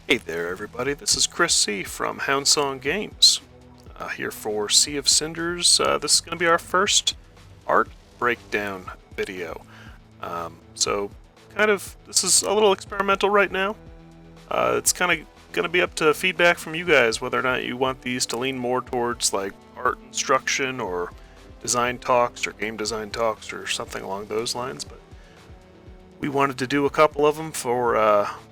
Hey there, everybody. This is Chris C. from Houndsong Games. Here for Sea of Cinders. This is going to be our first art breakdown video. This is a little experimental right now. It's kind of going to be up to feedback from you guys whether or not you want these to lean more towards like art instruction or design talks or game design talks or something along those lines. But we wanted to do a couple of them for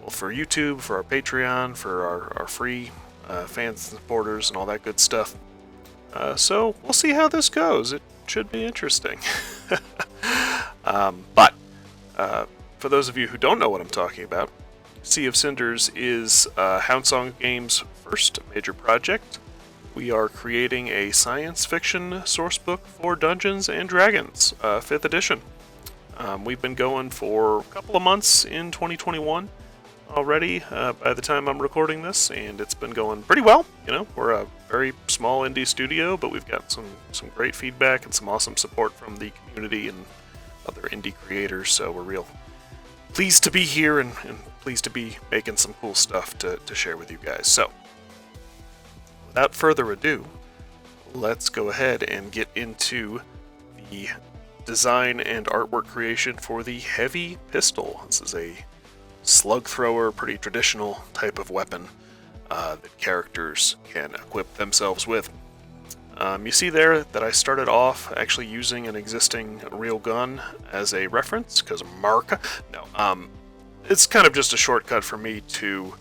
YouTube, for our Patreon, for our free fans and supporters and all that good stuff. So we'll see how this goes. It should be interesting. But for those of you who don't know what I'm talking about, Sea of Cinders is Houndsong Games' first major project. We are creating a science fiction sourcebook for Dungeons and Dragons, 5th edition. We've been going for a couple of months in 2021 already by the time I'm recording this, and it's been going pretty well. You know, we're a very small indie studio, but we've got some great feedback and some awesome support from the community and other indie creators, so we're real pleased to be here and pleased to be making some cool stuff to share with you guys. So, without further ado, let's go ahead and get into the design and artwork creation for the heavy pistol. This is a slug thrower, pretty traditional type of weapon that characters can equip themselves with. You see there that I started off actually using an existing real gun as a reference, because Mark. No, it's kind of just a shortcut for me to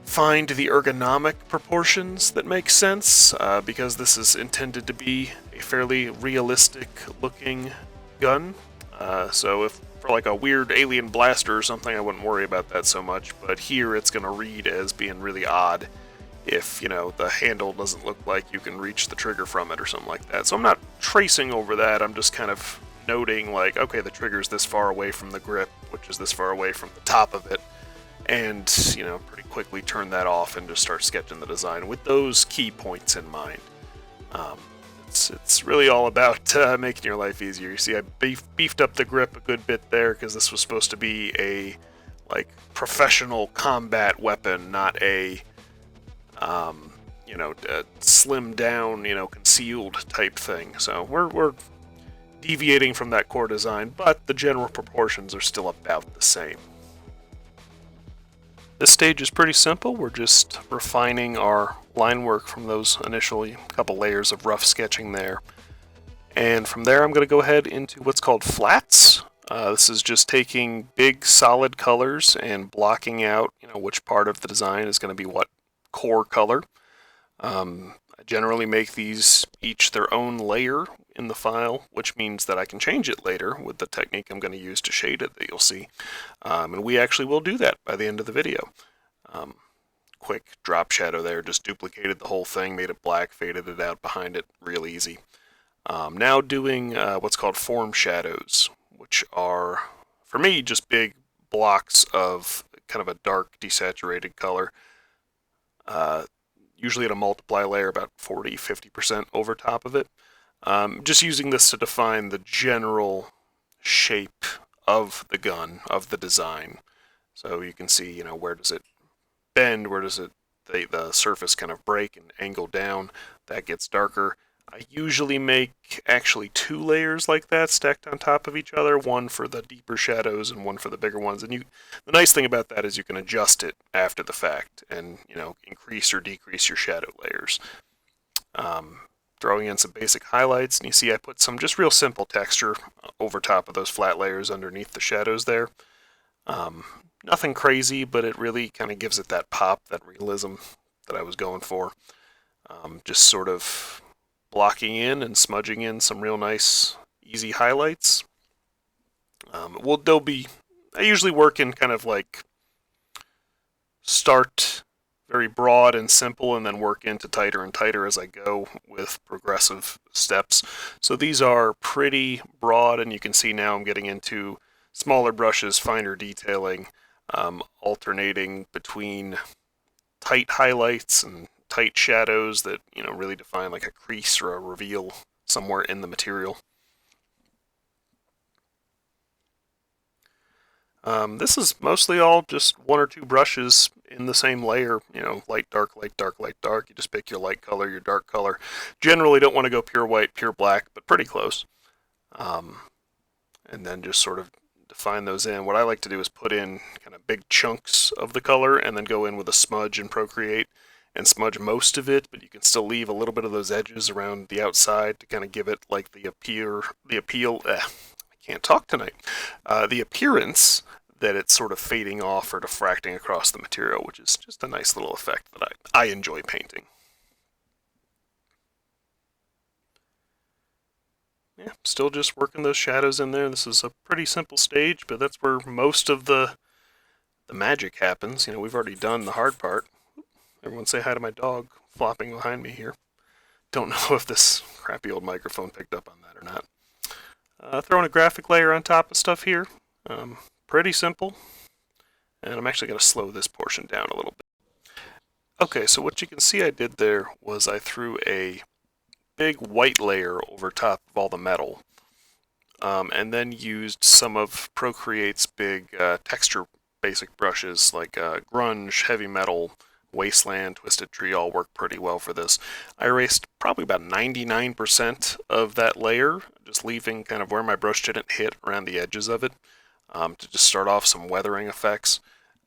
find the ergonomic proportions that make sense, because this is intended to be a fairly realistic looking gun. So if for like a weird alien blaster or something, I wouldn't worry about that so much, but here it's going to read as being really odd if, you know, the handle doesn't look like you can reach the trigger from it or something like that. So I'm not tracing over that, I'm just kind of noting like, okay, the trigger's this far away from the grip, which is this far away from the top of it, and, you know, pretty quickly turn that off and just start sketching the design with those key points in mind. It's really all about making your life easier. You see, I beefed up the grip a good bit there because this was supposed to be a like professional combat weapon, not a slim down, concealed type thing. So we're deviating from that core design, but the general proportions are still about the same. This stage is pretty simple. We're just refining our line work from those initially couple layers of rough sketching there. And from there I'm going to go ahead into what's called flats. This is just taking big solid colors and blocking out, which part of the design is going to be what core color. I generally make these each their own layer in the file, which means that I can change it later with the technique I'm going to use to shade it that you'll see. And we actually will do that by the end of the video. Quick drop shadow there, just duplicated the whole thing, made it black, faded it out behind it, real easy. Now doing what's called form shadows, which are, for me, just big blocks of kind of a dark desaturated color. Usually at a multiply layer about 40-50% over top of it. Just using this to define the general shape of the gun, of the design. So you can see, where does it bend, where does the surface kind of break and angle down. That gets darker. I usually make actually 2 layers like that stacked on top of each other, one for the deeper shadows and one for the bigger ones. And the nice thing about that is you can adjust it after the fact and, increase or decrease your shadow layers. Throwing in some basic highlights, and you see I put some just real simple texture over top of those flat layers underneath the shadows there. Nothing crazy, but it really kind of gives it that pop, that realism that I was going for. Just sort of blocking in and smudging in some real nice, easy highlights. I usually work in kind of like start very broad and simple and then work into tighter and tighter as I go with progressive steps. So these are pretty broad, and you can see now I'm getting into smaller brushes, finer detailing, alternating between tight highlights and tight shadows that, really define like a crease or a reveal somewhere in the material. This is mostly all just 1 or 2 brushes in the same layer, light, dark, light, dark, light, dark. You just pick your light color, your dark color. Generally don't want to go pure white, pure black, but pretty close. And then just sort of define those in. What I like to do is put in kind of big chunks of the color and then go in with a smudge in Procreate and smudge most of it, but you can still leave a little bit of those edges around the outside to kind of give it like the can't talk tonight. The appearance that it's sort of fading off or diffracting across the material, which is just a nice little effect that I enjoy painting. Yeah, still just working those shadows in there. This is a pretty simple stage, but that's where most of the magic happens. We've already done the hard part. Everyone say hi to my dog flopping behind me here. Don't know if this crappy old microphone picked up on that or not. Throwing a graphic layer on top of stuff here. Pretty simple. And I'm actually going to slow this portion down a little bit. Okay, so what you can see I did there was I threw a big white layer over top of all the metal, and then used some of Procreate's big texture basic brushes like grunge, heavy metal, wasteland, twisted tree all work pretty well for this. I erased probably about 99% of that layer, just leaving kind of where my brush didn't hit around the edges of it, to just start off some weathering effects.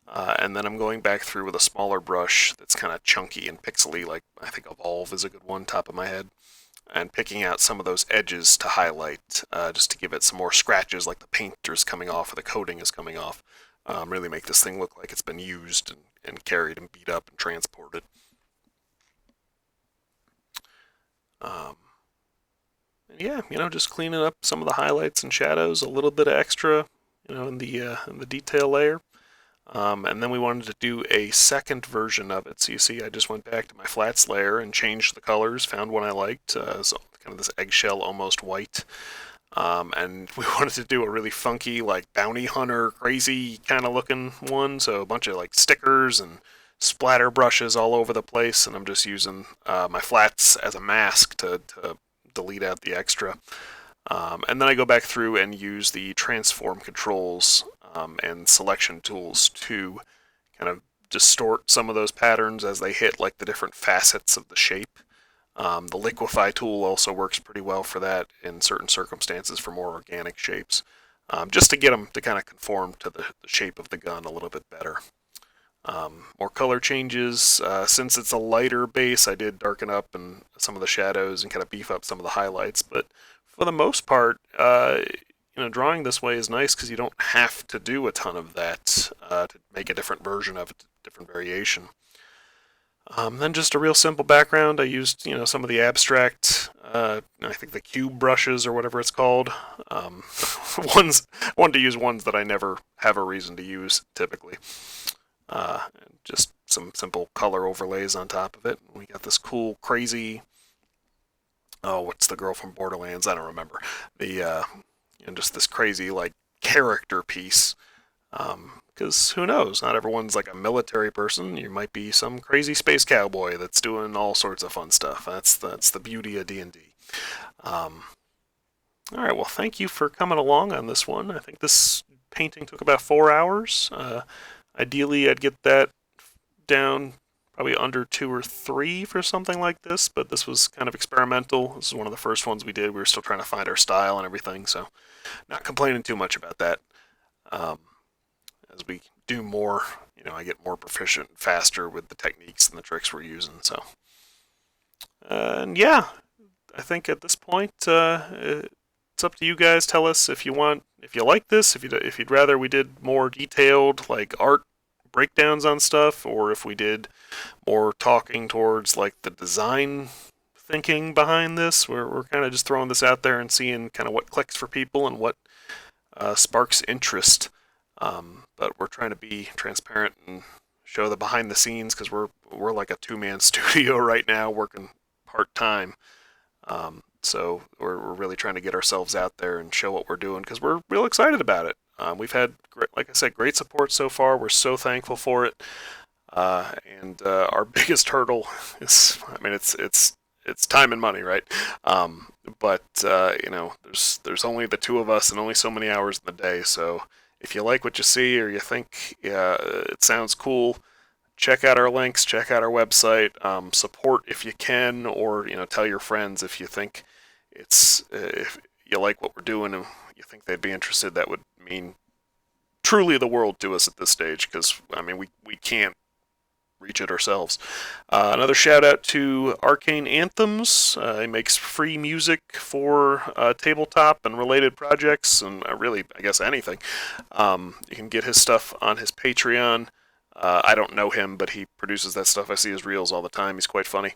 And then I'm going back through with a smaller brush that's kind of chunky and pixely, like I think Evolve is a good one, top of my head, and picking out some of those edges to highlight, just to give it some more scratches, like the paint is coming off or the coating is coming off. Really make this thing look like it's been used and carried and beat up and transported. And yeah, just cleaning up some of the highlights and shadows, a little bit of extra, in the detail layer. And then we wanted to do a second version of it. So you see I just went back to my flats layer and changed the colors, found one I liked, so kind of this eggshell almost white. And we wanted to do a really funky, like bounty hunter, crazy kind of looking one. So a bunch of like stickers and splatter brushes all over the place. And I'm just using my flats as a mask to delete out the extra. And then I go back through and use the transform controls and selection tools to kind of distort some of those patterns as they hit like the different facets of the shape. The liquefy tool also works pretty well for that in certain circumstances for more organic shapes, just to get them to kind of conform to the shape of the gun a little bit better. More color changes. Since it's a lighter base, I did darken up and some of the shadows and kind of beef up some of the highlights, but for the most part, drawing this way is nice because you don't have to do a ton of that to make a different version of it, different variation. Then just a real simple background. I used, some of the abstract, I think the cube brushes or whatever it's called. I wanted to use ones that I never have a reason to use typically. Just some simple color overlays on top of it. We got this cool, crazy. Oh, what's the girl from Borderlands? I don't remember. Just this crazy like character piece. Because who knows? Not everyone's like a military person. You might be some crazy space cowboy that's doing all sorts of fun stuff. That's the beauty of D&D. All right, well, thank you for coming along on this one. I think this painting took about 4 hours. Ideally, I'd get that down probably under 2 or 3 for something like this, but this was kind of experimental. This is one of the first ones we did. We were still trying to find our style and everything, so not complaining too much about that. As we do more, I get more proficient faster with the techniques and the tricks we're using. So, and yeah, I think at this point, it's up to you guys. Tell us if you like this, if you'd rather we did more detailed like art breakdowns on stuff, or if we did more talking towards like the design thinking behind this. We're kind of just throwing this out there and seeing kind of what clicks for people and what sparks interest. But we're trying to be transparent and show the behind the scenes because we're like a 2-man studio right now working part-time. So we're really trying to get ourselves out there and show what we're doing because we're real excited about it. We've had, like I said, great support so far. We're so thankful for it. And our biggest hurdle is, it's time and money, right? But there's only the two of us and only so many hours in the day. So if you like what you see or you think it sounds cool, check out our links, check out our website, support if you can, or tell your friends if you think if you like what we're doing and you think they'd be interested. That would mean truly the world to us at this stage, because we can't reach it ourselves. Another shout out to Arcane Anthems. He makes free music for tabletop and related projects, and really, I guess, anything. You can get his stuff on his Patreon. I don't know him, but he produces that stuff. I see his reels all the time. He's quite funny.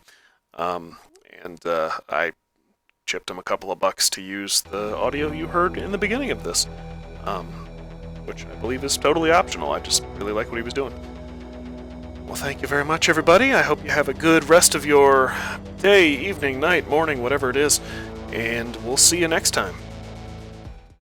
And I chipped him a couple of bucks to use the audio you heard in the beginning of this, which I believe is totally optional. I just really like what he was doing. Well, thank you very much, everybody. I hope you have a good rest of your day, evening, night, morning, whatever it is, and we'll see you next time.